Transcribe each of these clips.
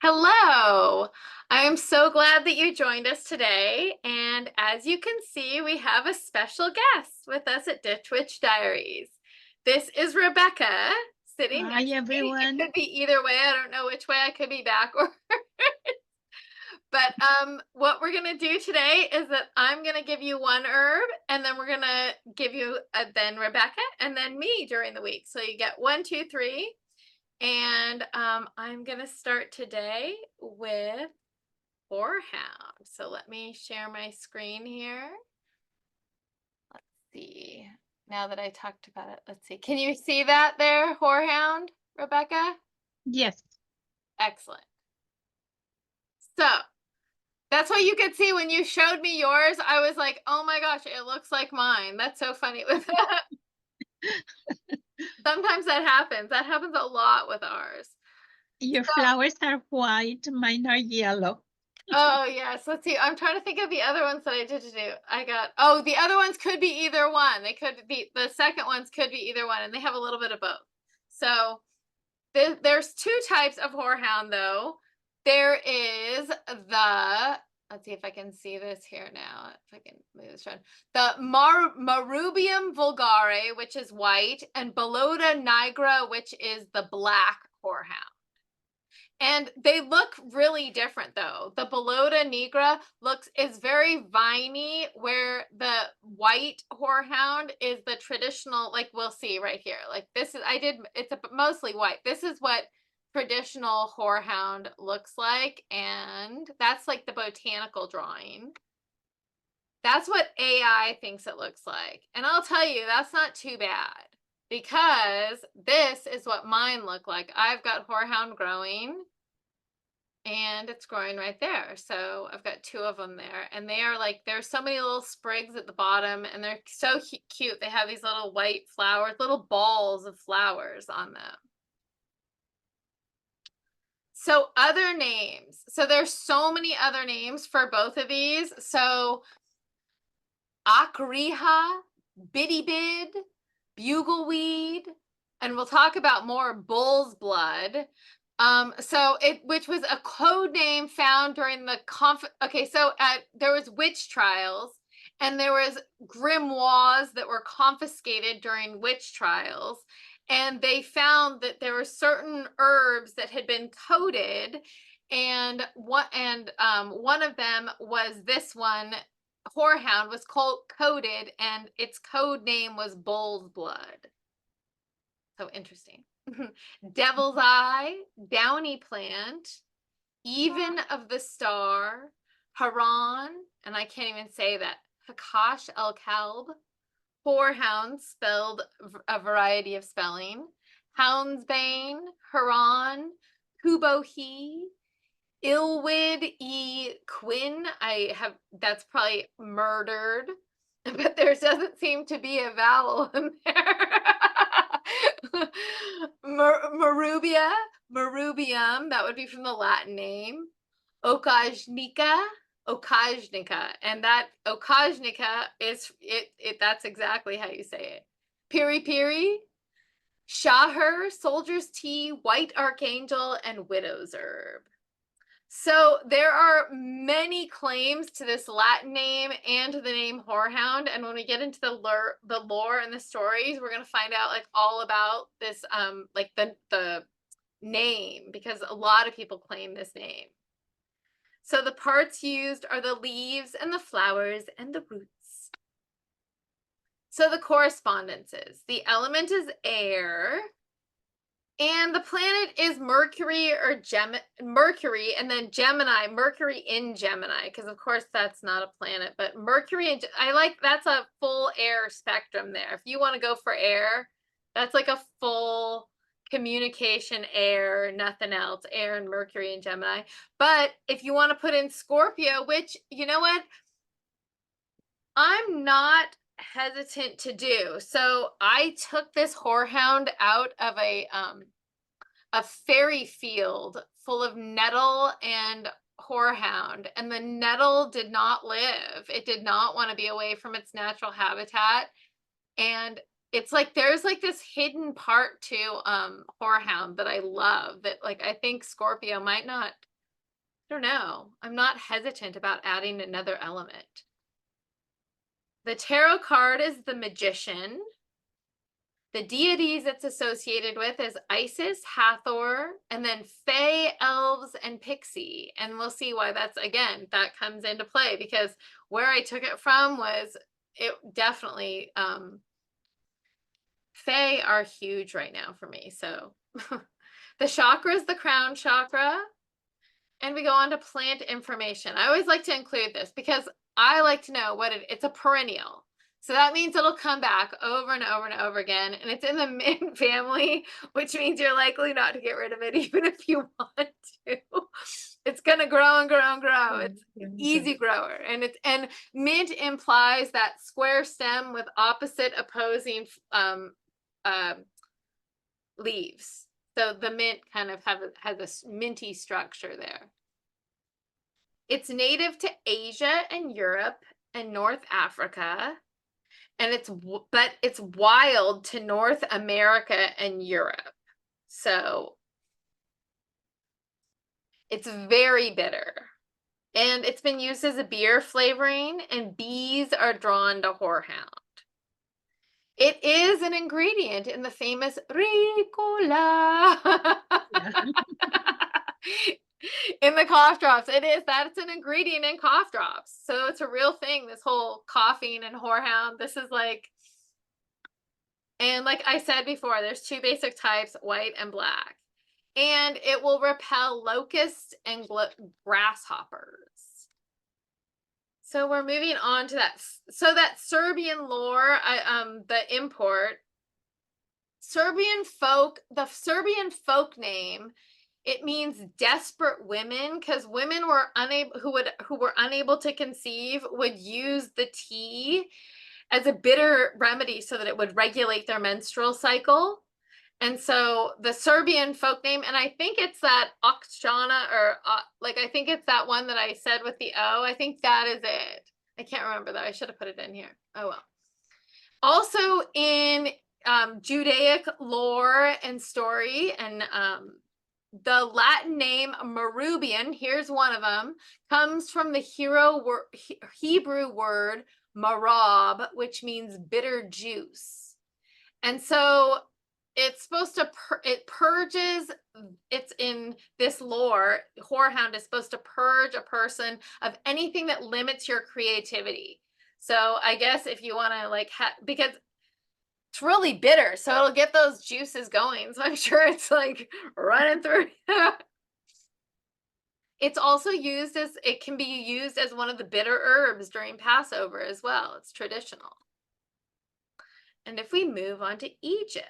Hello. I am so glad that you joined us today. And as you can see, we have a special guest with us at Ditch Witch Diaries. This is Rebecca sitting Hi, next to me. It everyone. could be either way. I don't know which way I could be back or but what we're gonna do today is that I'm gonna give you one herb and then we're gonna give you then Rebecca and then me during the week. So you get one, two, three. And I'm going to start today with Horehound. So let me share my screen here. Let's see. Now that I talked about it, let's see. Can you see that there, Horehound, Rebecca? Yes, Excellent. So that's what you could see when you showed me yours. I was like, oh my gosh, it looks like mine. That's so funny. Sometimes that happens. That happens a lot with ours. your flowers are white, mine are yellow. Oh, yes. Let's see. I'm trying to think of the other ones that I did to do. Oh, the other ones could be either one. They could be, the second ones could be either one, and they have a little bit of both. So there's two types of horehound, though. There is let's see if I can see this here now. If I can move this around. The Marrubium vulgare, which is white, and Bellota nigra, which is the black horehound. And they look really different though. The Bellota nigra is very viney, where the white horehound is the traditional, like we'll see right here. Like this is it's mostly white. This is what traditional horehound looks like, and that's like the botanical drawing. That's what AI thinks it looks like. And I'll tell you, that's not too bad, because this is what mine look like. I've got horehound growing, and it's growing right there. So I've got two of them there, and they are like, there's so many little sprigs at the bottom, and they're so cute. They have these little white flowers, little balls of flowers on them. So other names. So there's so many other names for both of these. So Akriha, Biddy Bugleweed, and we'll talk about more bull's blood. Which was a code name found during the there was witch trials, and there was grimoires that were confiscated during witch trials, and they found that there were certain herbs that had been coded, and one of them was this one. Horehound was coded, and its code name was bull's blood. So interesting. Devil's Eye, Downy Plant, Even of the Star, Haran, and I can't even say that, Hakash El Kalb, Horehound, spelled a variety of spelling, Houndsbane, Haran, Kubohi, Ilwid E. Quinn. That's probably murdered, but there doesn't seem to be a vowel in there. Marrubium, that would be from the Latin name. Okajnika, and that Okajnika is that's exactly how you say it. Piri Piri, Shaher, Soldier's Tea, White Archangel, and Widow's Herb. So there are many claims to this Latin name and to the name Horehound, and when we get into the lore and the stories, we're going to find out like all about this like the name, because a lot of people claim this name. So the parts used are the leaves and the flowers and the roots. So the correspondences. The element is air. And the planet is Mercury Mercury, and then Gemini, Mercury in Gemini, because of course that's not a planet, but Mercury, that's a full air spectrum there. If you want to go for air, that's like a full communication air, nothing else, air and Mercury and Gemini. But if you want to put in Scorpio, which, you know what? I'm not hesitant to do. So I took this horehound out of a fairy field full of nettle and horehound, and the nettle did not live. It did not want to be away from its natural habitat, and it's like there's like this hidden part to horehound that I love, that like I think Scorpio might not don't know. I'm not hesitant about adding another element. The tarot card is the Magician. The deities it's associated with is Isis, Hathor, and then Fae, Elves, and Pixie. And we'll see why that's, again, that comes into play, because where I took it from was, it definitely, Fae are huge right now for me. So the chakra is the crown chakra. And we go on to plant information. I always like to include this because I like to know what it's a perennial. So that means it'll come back over and over and over again. And it's in the mint family, which means you're likely not to get rid of it even if you want to. It's going to grow and grow and grow. It's an easy grower. And mint implies that square stem with opposite opposing leaves. So the mint kind of has a minty structure there. It's native to Asia and Europe and North Africa, and it's wild to North America and Europe. So it's very bitter, and it's been used as a beer flavoring, and bees are drawn to Horehound. It is an ingredient in the famous Ricola. In the cough drops. That's an ingredient in cough drops. So it's a real thing, this whole coughing and Horehound. This is like, and like I said before, there's two basic types, white and black. And it will repel locusts and grasshoppers. So we're moving on to that. So that Serbian lore, the import, the Serbian folk name, it means desperate women, because women were who were unable to conceive would use the tea as a bitter remedy so that it would regulate their menstrual cycle. And so the Serbian folk name, and I think it's that Okshana, or I think it's that one that I said with the O. I think that is it. I can't remember though. I should have put it in here. Oh well. Also in Judaic lore and story, and the Latin name Marrubium, here's one of them, comes from the Hebrew word marrob, which means bitter juice. And so it's supposed to, it purges, it's in this lore, Horehound is supposed to purge a person of anything that limits your creativity. So I guess if you want to because it's really bitter, so it'll get those juices going. So I'm sure it's like running through. It's also used as, it can be used as one of the bitter herbs during Passover as well. It's traditional. And if we move on to Egypt,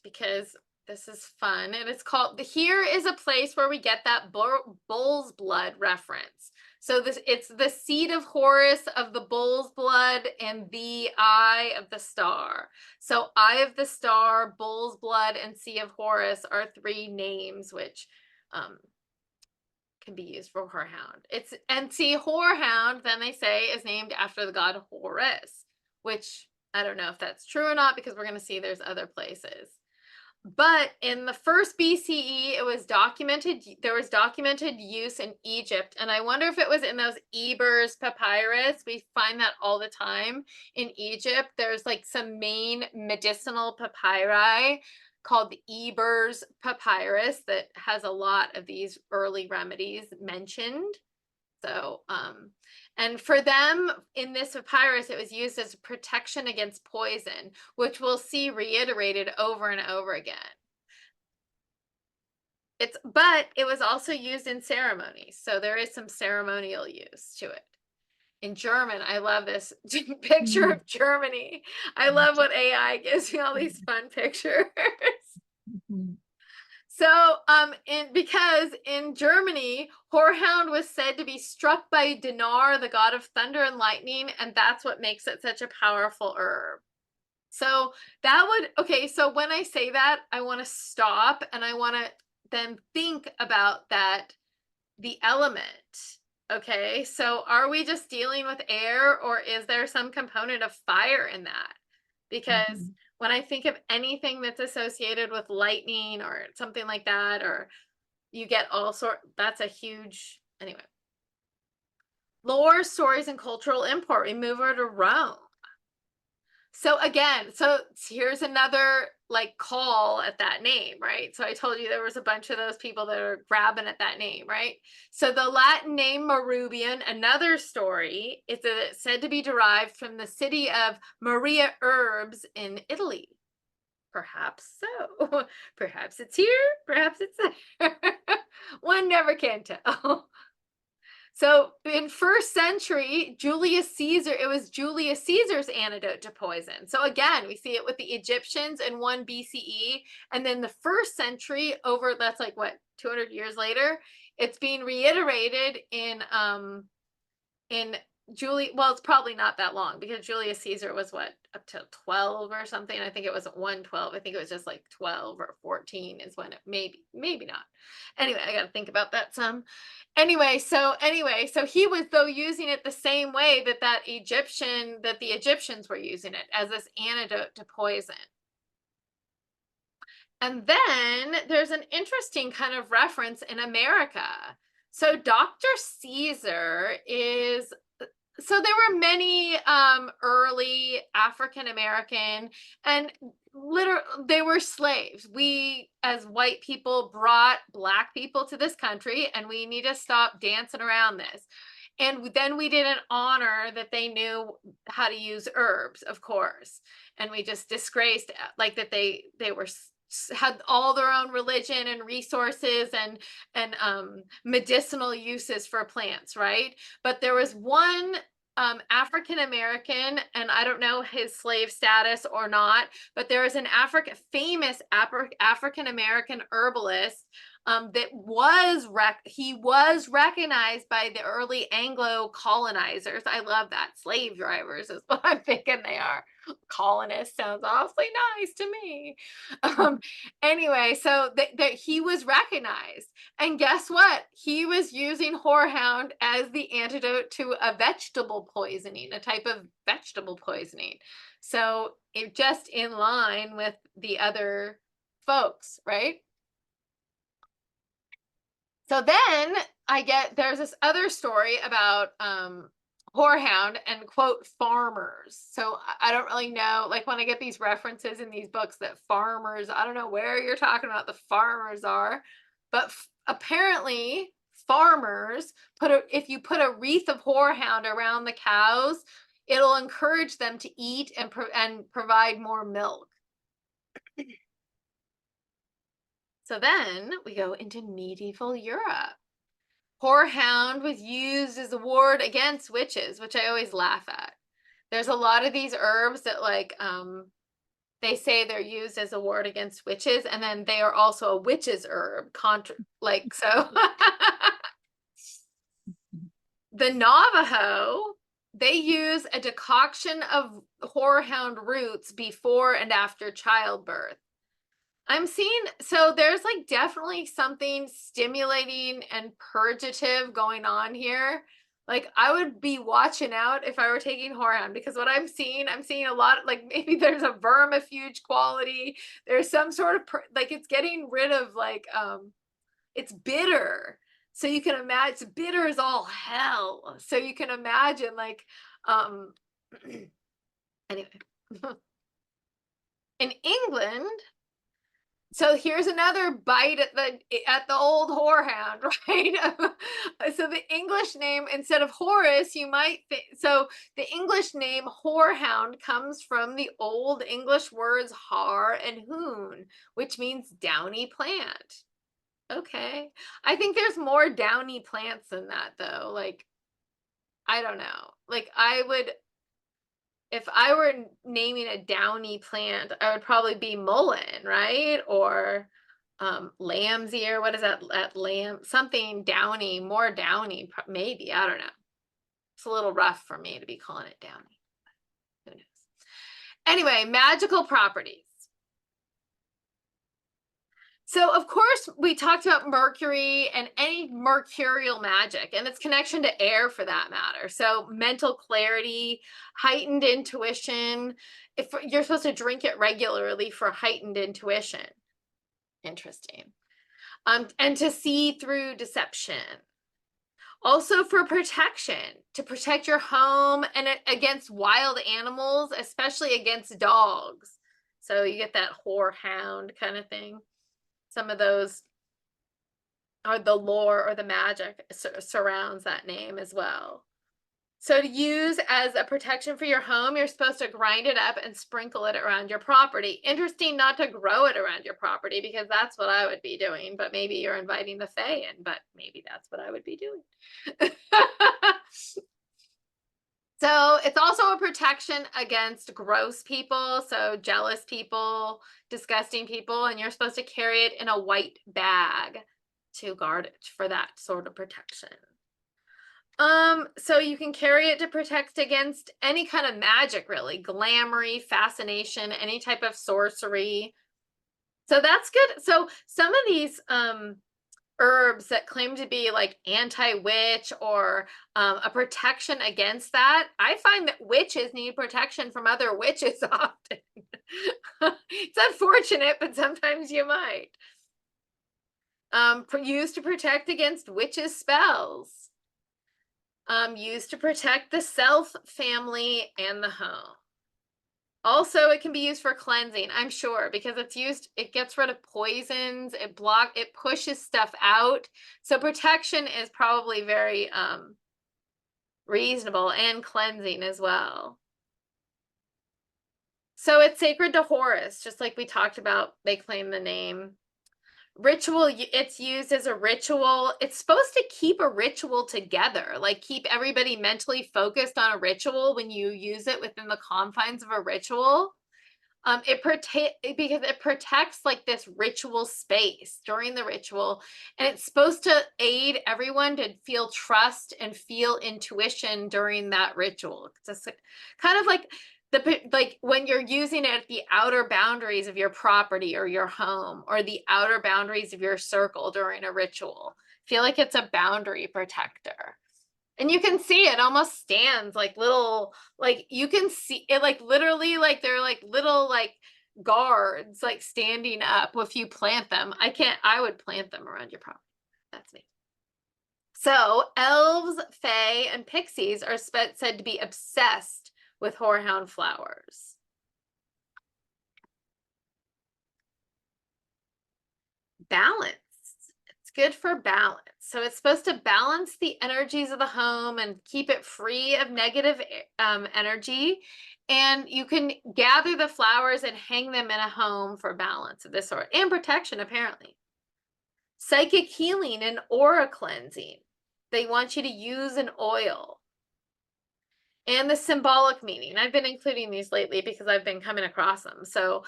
because this is fun, and it's called, here is a place where we get that bull's blood reference. So it's the seed of Horus, of the bull's blood, and the eye of the star. So eye of the star, bull's blood, and sea of Horus are three names which can be used for Horehound. And see, Horehound, then they say, is named after the god Horus, which I don't know if that's true or not, because we're going to see there's other places. But in the first BCE, there was documented use in Egypt. And I wonder if it was in those Ebers papyrus. We find that all the time in Egypt. There's like some main medicinal papyri called the Ebers papyrus that has a lot of these early remedies mentioned. So, and for them in this papyrus, it was used as protection against poison, which we'll see reiterated over and over again. But it was also used in ceremonies. So there is some ceremonial use to it. In German, I love this picture of Germany. I love what AI gives me all these fun pictures. So, because in Germany, Horehound was said to be struck by Dinar, the god of thunder and lightning, and that's what makes it such a powerful herb. So so when I say that, I want to stop and I want to then think about that, the element. Okay, so are we just dealing with air, or is there some component of fire in that? Because when I think of anything that's associated with lightning or something like that, or you get all sorts, that's a huge Anyway. Lore, stories, and cultural import. We move her to Rome. So again, so here's another like call at that name, right? So I told you there was a bunch of those people that are grabbing at that name, right? So the Latin name Marrubium, another story, is said to be derived from the city of Maria Herbs in Italy. Perhaps so. Perhaps it's here, perhaps it's there. One never can tell. So in first century, Julius Caesar, it was Julius Caesar's antidote to poison. So again, we see it with the Egyptians in 1 BCE. And then the first century over, that's like what, 200 years later, it's being reiterated in well, it's probably not that long because Julius Caesar was what, up to 12 or something. I think it wasn't 112. I think it was just like 12 or 14 is when it maybe not. Anyway, I got to think about that some. Anyway, so he was though using it the same way that the Egyptians were using it as this antidote to poison. And then there's an interesting kind of reference in America. So Dr. Caesar is, so there were many early African American, and literally they were slaves. We as white people brought black people to this country, and we need to stop dancing around this. And then we didn't honor that they knew how to use herbs, of course, and we just disgraced like that they were had all their own religion and resources and medicinal uses for plants, right? But there was one African American, and I don't know his slave status or not, but there was an famous African American herbalist that he was recognized by the early Anglo colonizers. I love that. Slave drivers is what I'm thinking they are. Colonist sounds awfully nice to me. Anyway, so he was recognized, and guess what? He was using Horehound as the antidote to a vegetable poisoning, a type of vegetable poisoning. So it just in line with the other folks, right? So then there's this other story about Horehound and quote farmers. So I don't really know, like when I get these references in these books that farmers, I don't know where you're talking about the farmers are, but apparently farmers if you put a wreath of Horehound around the cows, it'll encourage them to eat and provide more milk. So then we go into medieval Europe. Horehound was used as a ward against witches, which I always laugh at. There's a lot of these herbs that like they say they're used as a ward against witches, and then they are also a witch's herb. So the Navajo, they use a decoction of Horehound roots before and after childbirth. I'm seeing, so there's like definitely something stimulating and purgative going on here. Like I would be watching out if I were taking Horehound, because what I'm seeing a lot, like maybe there's a vermifuge quality. There's some sort of, like it's getting rid of like, it's bitter. So you can imagine, it's bitter as all hell. So you can imagine like, anyway. In England, so here's another bite at the old Horehound, right? So the English name, instead of Horus, you might think, so the English name Horehound comes from the old English words har and hoon, which means downy plant. Okay. I think there's more downy plants than that though. Like, I don't know. Like if I were naming a downy plant, I would probably be mullein, right? Or lamb's ear. What is that? Lamb, something downy, more downy, maybe. I don't know. It's a little rough for me to be calling it downy. Who knows? Anyway, magical properties. So, of course, we talked about Mercury and any mercurial magic and its connection to air for that matter. So, mental clarity, heightened intuition. If you're supposed to drink it regularly for heightened intuition. Interesting. And to see through deception. Also for protection, to protect your home and against wild animals, especially against dogs. So you get that horehound kind of thing. Some of those are the lore or the magic surrounds that name as well. So to use as a protection for your home, you're supposed to grind it up and sprinkle it around your property. Interesting not to grow it around your property, because that's what I would be doing, but maybe you're inviting the fae in, but maybe that's what I would be doing. So it's also a protection against gross people, so jealous people, disgusting people, and you're supposed to carry it in a white bag to guard it for that sort of protection. So you can carry it to protect against any kind of magic, really, glamoury, fascination, any type of sorcery. So that's good. So some of these herbs that claim to be like anti-witch or a protection against that, I find that witches need protection from other witches often. It's unfortunate, but sometimes you might. Used to protect against witches' spells. Used to protect the self, family, and the home. Also, it can be used for cleansing, I'm sure, because it's used, it gets rid of poisons, it pushes stuff out. So protection is probably very reasonable, and cleansing as well. So it's sacred to Horus, just like we talked about, they claim the name. Ritual, it's used as a ritual. It's supposed to keep a ritual together, like keep everybody mentally focused on a ritual when you use it within the confines of a ritual. Because it protects like this ritual space during the ritual, and it's supposed to aid everyone to feel trust and feel intuition during that ritual. It's just kind of like when you're using it at the outer boundaries of your property or your home or the outer boundaries of your circle during a ritual. Feel like it's a boundary protector. And you can see it almost stands like little, like you can see it like literally like they're like little like guards like standing up if you plant them. I would plant them around your property. That's me. So elves, fae, and pixies are said to be obsessed with horehound flowers. Balance. It's good for balance. So it's supposed to balance the energies of the home and keep it free of negative energy. And you can gather the flowers and hang them in a home for balance of this sort and protection, apparently. Psychic healing and aura cleansing. They want you to use an oil. And the symbolic meaning. I've been including these lately because I've been coming across them. So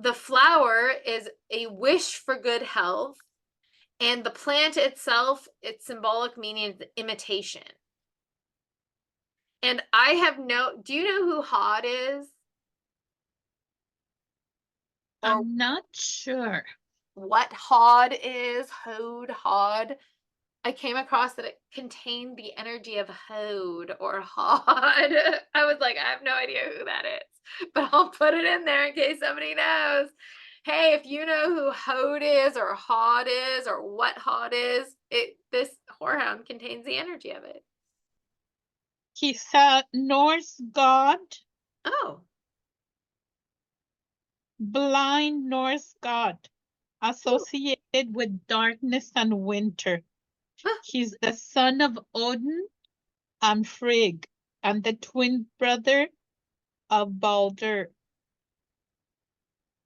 the flower is a wish for good health. And the plant itself, its symbolic meaning is imitation. And I have do you know who Hod is? I'm not sure. What Hod is? Hod. I came across that it contained the energy of Hod or Hod. I was like, I have no idea who that is, but I'll put it in there in case somebody knows. Hey, if you know who Hod is or Hod is or what Hod is, this horehound contains the energy of it. He's a Norse god. Oh. Blind Norse god associated with darkness and winter. He's the son of Odin and Frigg and the twin brother of Balder.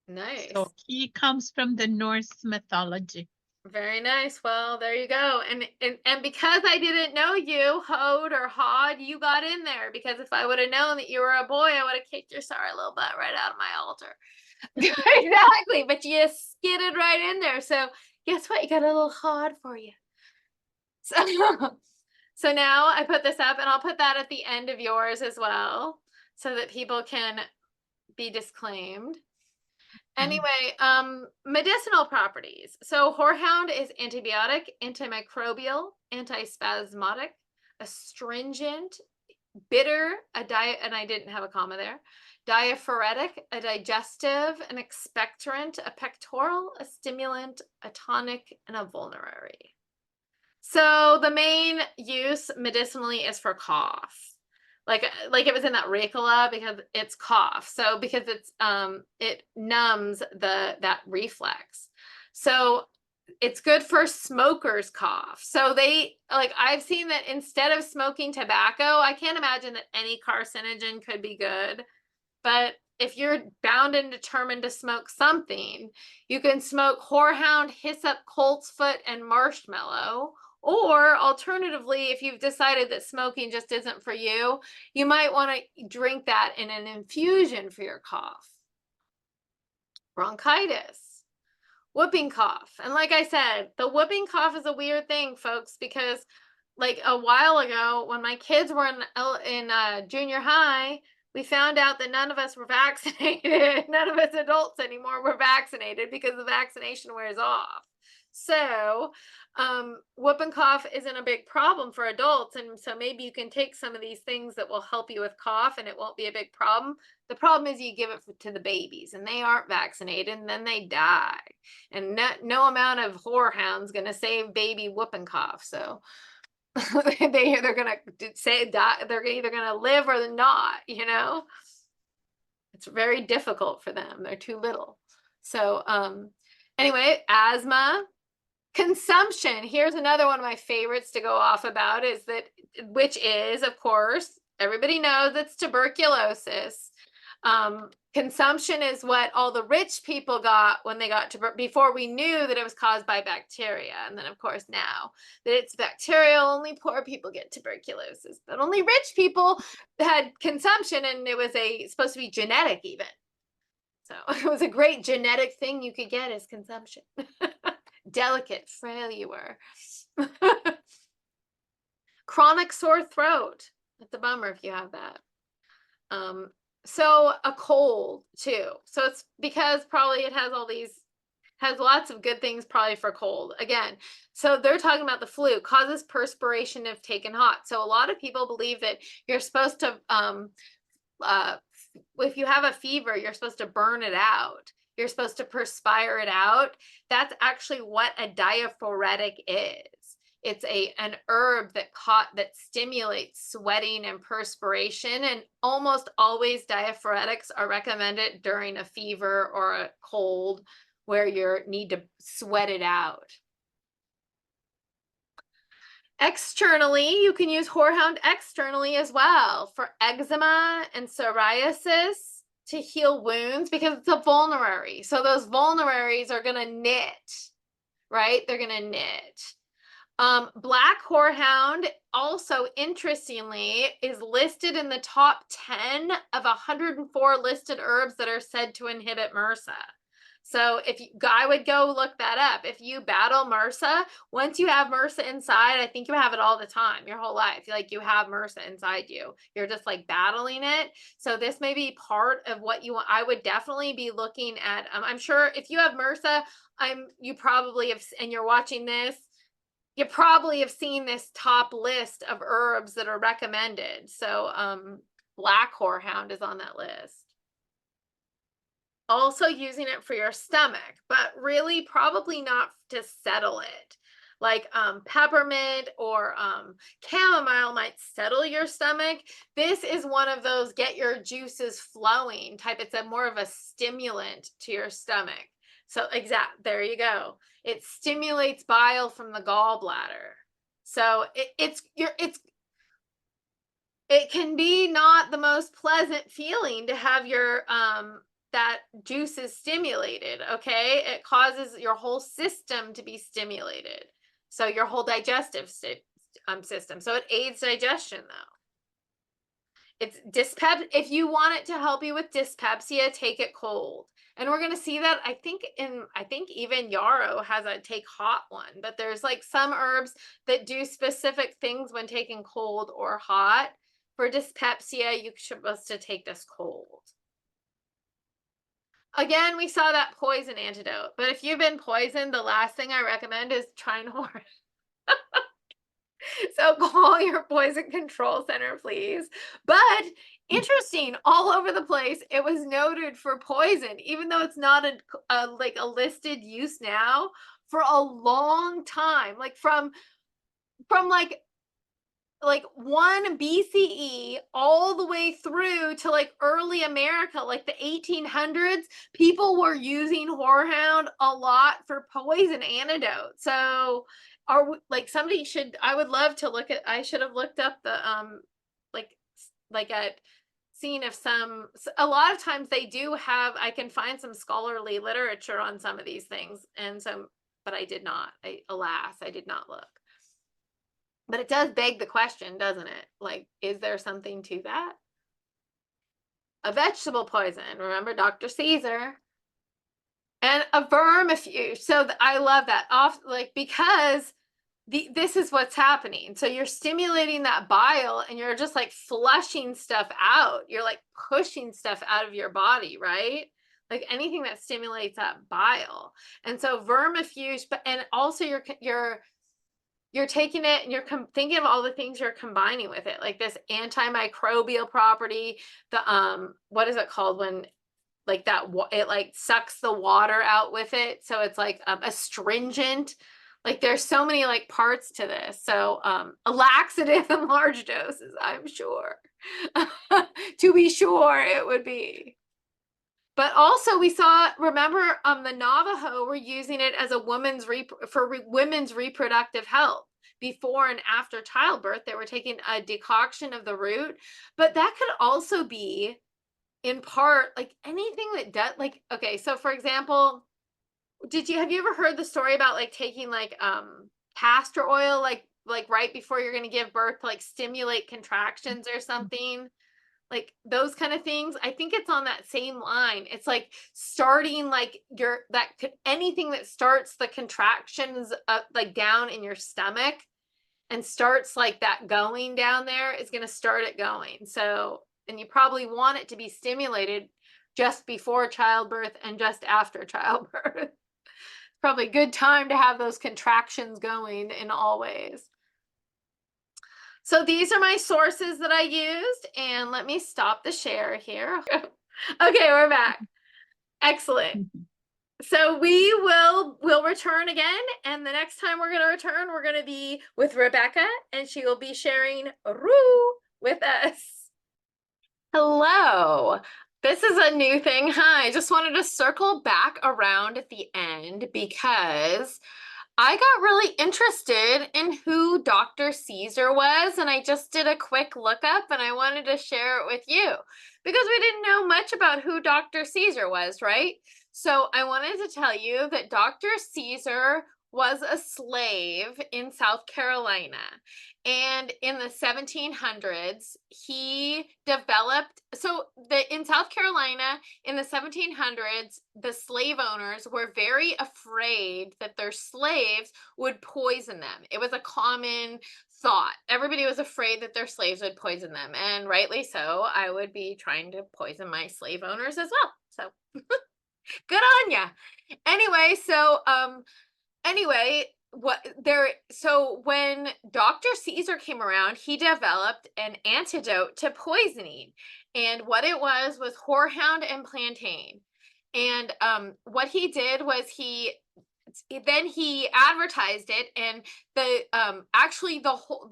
Nice. So he comes from the Norse mythology. Very nice. Well, there you go. And because I didn't know you, Hod or Hod, you got in there. Because if I would have known that you were a boy, I would have kicked your sorry little butt right out of my altar. Exactly. But you skidded right in there. So guess what? You got a little Hod for you. So now I put this up, and I'll put that at the end of yours as well, so that people can be disclaimed. Anyway, medicinal properties. So horehound is antibiotic, antimicrobial, antispasmodic, astringent, bitter, and I didn't have a comma there, diaphoretic, a digestive, an expectorant, a pectoral, a stimulant, a tonic, and a vulnerary. So the main use medicinally is for cough. Like it was in that Ricola because it's cough. So because it numbs that reflex. So it's good for smokers' cough. So I've seen that instead of smoking tobacco, I can't imagine that any carcinogen could be good. But if you're bound and determined to smoke something, you can smoke Horehound, Hyssop, Colt's Foot, and Marshmallow. Or alternatively, if you've decided that smoking just isn't for you, you might want to drink that in an infusion for your cough. Bronchitis, whooping cough. And like I said, the whooping cough is a weird thing, folks, because like a while ago when my kids were in junior high, we found out that none of us were vaccinated. None of us adults anymore were vaccinated because the vaccination wears off. So whooping cough isn't a big problem for adults. And so maybe you can take some of these things that will help you with cough and it won't be a big problem. The problem is you give it to the babies and they aren't vaccinated and then they die. And no amount of Horehound's going to save baby whooping cough. So they're gonna say die, they're either gonna live or they're not, you know. It's very difficult for them, they're too little. So anyway, asthma, consumption. Here's another one of my favorites to go off about, is that, which is, of course, everybody knows it's tuberculosis. Consumption is what all the rich people got when they got before we knew that it was caused by bacteria. And then of course now that it's bacterial, only poor people get tuberculosis, but only rich people had consumption, and it was supposed to be genetic even. So it was a great genetic thing you could get, as consumption. Delicate, frail you were. Chronic sore throat. That's a bummer if you have that. So a cold too. So it's because probably it has lots of good things probably for cold. Again, so they're talking about the flu causes perspiration if taken hot. So a lot of people believe that you're supposed to, if you have a fever, you're supposed to burn it out. You're supposed to perspire it out. That's actually what a diaphoretic is. It's an herb that stimulates sweating and perspiration, and almost always diaphoretics are recommended during a fever or a cold where you need to sweat it out. Externally, you can use Horehound externally as well for eczema and psoriasis, to heal wounds, because it's a vulnerary. So those vulneraries are going to knit, right? They're going to knit. Black Horehound also, interestingly, is listed in the top 10 of 104 listed herbs that are said to inhibit MRSA. So I would go look that up. If you battle MRSA, once you have MRSA inside, I think you have it all the time, your whole life. Like you have MRSA inside you. You're just like battling it. So this may be part of what you want. I would definitely be looking at, I'm sure if you have MRSA, you probably have, and you're watching this, you probably have seen this top list of herbs that are recommended. So Black Horehound is on that list. Also using it for your stomach, but really probably not to settle it. Like peppermint or chamomile might settle your stomach. This is one of those get your juices flowing type. It's more of a stimulant to your stomach. So there you go. It stimulates bile from the gallbladder. So it can be not the most pleasant feeling to have your that juice is stimulated. Okay, it causes your whole system to be stimulated. So your whole digestive system. So it aids digestion though. It's if you want it to help you with dyspepsia, take it cold. And we're going to see that, I think even yarrow has a take hot one, but there's like some herbs that do specific things when taken cold or hot. For dyspepsia, you're supposed to take this cold. Again, we saw that poison antidote, but if you've been poisoned, the last thing I recommend is trying horse. So call your poison control center, please. But interesting, all over the place, it was noted for poison, even though it's not like a listed use now, for a long time, like from from like 1 BCE all the way through to like early America, like the 1800s, people were using Horehound a lot for poison antidote. So are we, like somebody should, I would love to look at, I should have looked up the like at seeing if a lot of times they do have, I can find some scholarly literature on some of these things, and some, but I did not, alas, I did not look. But it does beg the question, doesn't it? Like, is there something to that? A vegetable poison, remember Dr. Caesar? And a vermifuge. So I love that. Because this is what's happening. So you're stimulating that bile and you're just like flushing stuff out. You're like pushing stuff out of your body, right? Like anything that stimulates that bile. And so vermifuge, and also you're taking it and you're thinking of all the things you're combining with it, like this antimicrobial property, the what is it called when like that it like sucks the water out with it, so it's like astringent. Like there's so many like parts to this. So a laxative in large doses, I'm sure. To be sure it would be. But also we saw, remember, the Navajo were using it as a women's women's reproductive health. Before and after childbirth, they were taking a decoction of the root. But that could also be in part like anything that does, like, okay, so for example, have you ever heard the story about like taking like castor oil like right before you're going to give birth to like stimulate contractions or something? Like those kind of things. I think it's on that same line. It's like starting like anything that starts the contractions up like down in your stomach and starts like that going down there is going to start it going. So, and you probably want it to be stimulated just before childbirth and just after childbirth. Probably a good time to have those contractions going in all ways. So these are my sources that I used, and let me stop the share here. Okay, we're back. Excellent. So we'll return again, and the next time we're going to return, we're going to be with Rebecca, and she will be sharing Rue with us. Hello. This is a new thing. Hi, I just wanted to circle back around at the end because I got really interested in who Dr. Caesar was, and I just did a quick lookup and I wanted to share it with you because we didn't know much about who Dr. Caesar was, right? So I wanted to tell you that Dr. Caesar was a slave in South Carolina. And in the 1700s, he developed, in South Carolina, in the 1700s, the slave owners were very afraid that their slaves would poison them. It was a common thought. Everybody was afraid that their slaves would poison them. And rightly so, I would be trying to poison my slave owners as well. So good on ya. Anyway, so when Dr. Caesar came around, he developed an antidote to poisoning, and what it was Horehound and plantain. And what he did was he advertised it, and the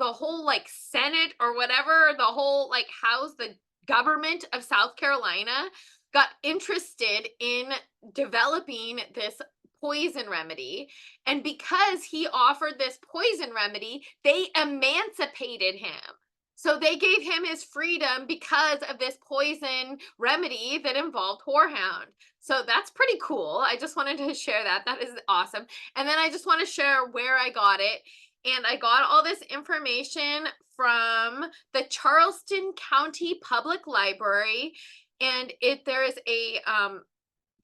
whole like Senate or whatever, the whole like house, the government of South Carolina got interested in developing this poison remedy. And because he offered this poison remedy, they emancipated him. So they gave him his freedom because of this poison remedy that involved Horehound. So that's pretty cool. I just wanted to share that. That is awesome. And then I just want to share where I got it. And I got all this information from the Charleston County Public Library. And there is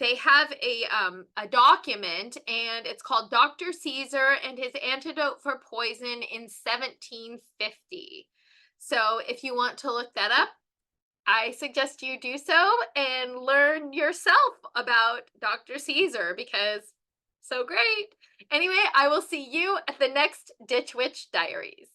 they have a document, and it's called Dr. Caesar and His Antidote for Poison in 1750. So if you want to look that up, I suggest you do so and learn yourself about Dr. Caesar, because so great. Anyway, I will see you at the next Ditch Witch Diaries.